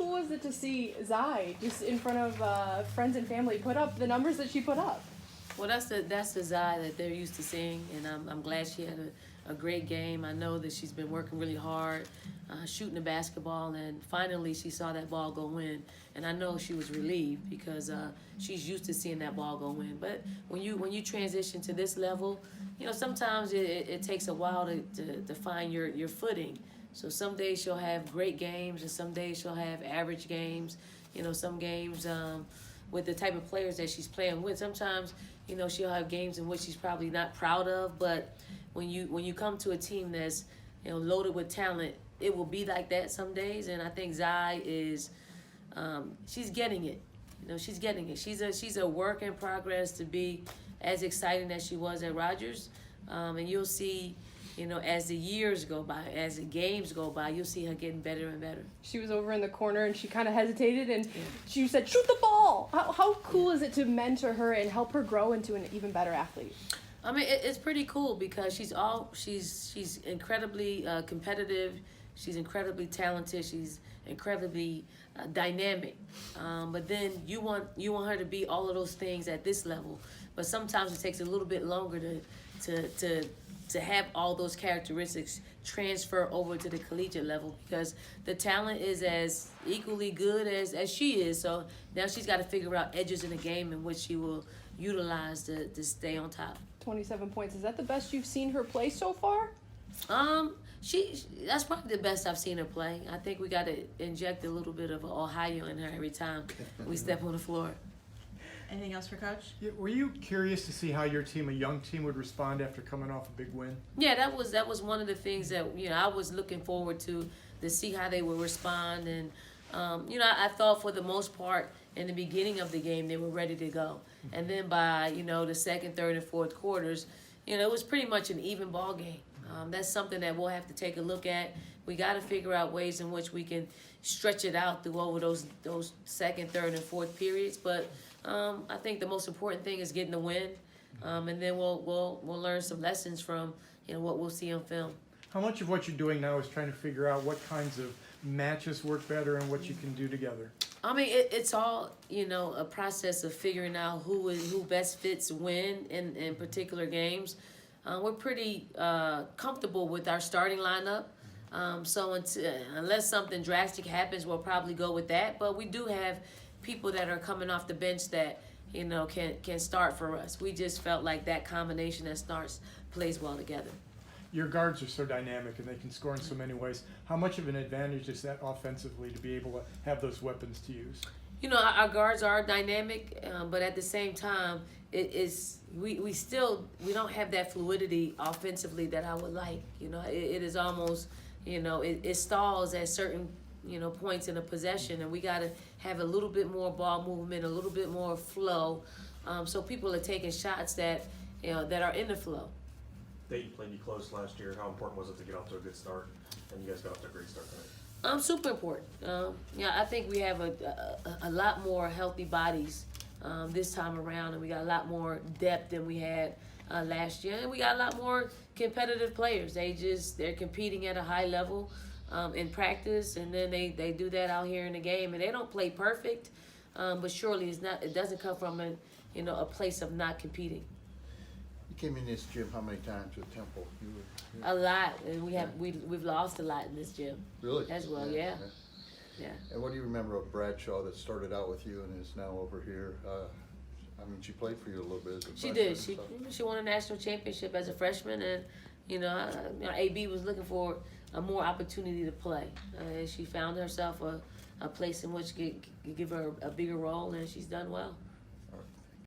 cool is it to see Zai just in front of friends and family put up the numbers that she put up? Well, that's the Zai that they're used to seeing, and I'm glad she had a great game. I know that she's been working really hard, shooting the basketball, and finally she saw that ball go in. And I know she was relieved because she's used to seeing that ball go in. But when you transition to this level, you know, sometimes it takes a while to find your footing. So some days she'll have great games, and some days she'll have average games. You know, some games with the type of players that she's playing with, sometimes, you know, she'll have games in which she's probably not proud of. But when you come to a team that's, you know, loaded with talent, it will be like that some days. And I think Zai is, she's getting it. You know, she's getting it. She's a work in progress to be as exciting as she was at Rogers. And you'll see, you know, as the years go by, as the games go by, you'll see her getting better and better. She was over in the corner and she kind of hesitated and she said, "Shoot the ball." How cool is it to mentor her and help her grow into an even better athlete? I mean, it's pretty cool because she's incredibly competitive. She's incredibly talented. She's incredibly dynamic. But then you want her to be all of those things at this level. But sometimes it takes a little bit longer to have all those characteristics transfer over to the collegiate level because the talent is as equally good as she is. So now she's got to figure out edges in the game in which she will utilize to stay on top. 27 points. Is that the best you've seen her play so far? That's probably the best I've seen her play. I think we got to inject a little bit of Ohio in her every time we step on the floor. Anything else for Coach? Yeah, were you curious to see how your team, a young team, would respond after coming off a big win? Yeah, that was one of the things that, you know, I was looking forward to see how they would respond. And you know, I thought for the most part in the beginning of the game they were ready to go, and then by, you know, the second, third, and fourth quarters, you know, it was pretty much an even ball game. That's something that we'll have to take a look at. We got to figure out ways in which we can stretch it out through over those second, third, and fourth periods. But I think the most important thing is getting the win, and then we'll learn some lessons from, you know, what we'll see on film. How much of what you're doing now is trying to figure out what kinds of matches work better and what you can do together? I mean, it's all, you know, a process of figuring out who best fits when in particular games. We're pretty comfortable with our starting lineup. So unless something drastic happens, we'll probably go with that. But we do have people that are coming off the bench that, you know, can start for us. We just felt like that combination that starts plays well together. Your guards are so dynamic and they can score in so many ways. How much of an advantage is that offensively to be able to have those weapons to use? You know, our guards are dynamic, but at the same time, we don't have that fluidity offensively that I would like. You know, it is almost, you know, it stalls at certain, you know, points in a possession, and we got to have a little bit more ball movement, a little bit more flow, so people are taking shots that, you know, that are in the flow. Dayton played you close last year. How important was it to get off to a good start? And you guys got off to a great start tonight. Super important. Yeah, I think we have a lot more healthy bodies this time around, and we got a lot more depth than we had last year, and we got a lot more competitive players. They're competing at a high level in practice, and then they do that out here in the game, and they don't play perfect, but surely it doesn't come from a place of not competing. You came in this gym how many times with Temple? A lot, and we've lost a lot in this gym. Really? As well, yeah. And what do you remember of Bradshaw that started out with you and is now over here? I mean, she played for you a little bit as a She freshman. did. She won a national championship as a freshman, and you know, AB was looking for a more opportunity to play. She found herself a place in which could give her a bigger role, and she's done well.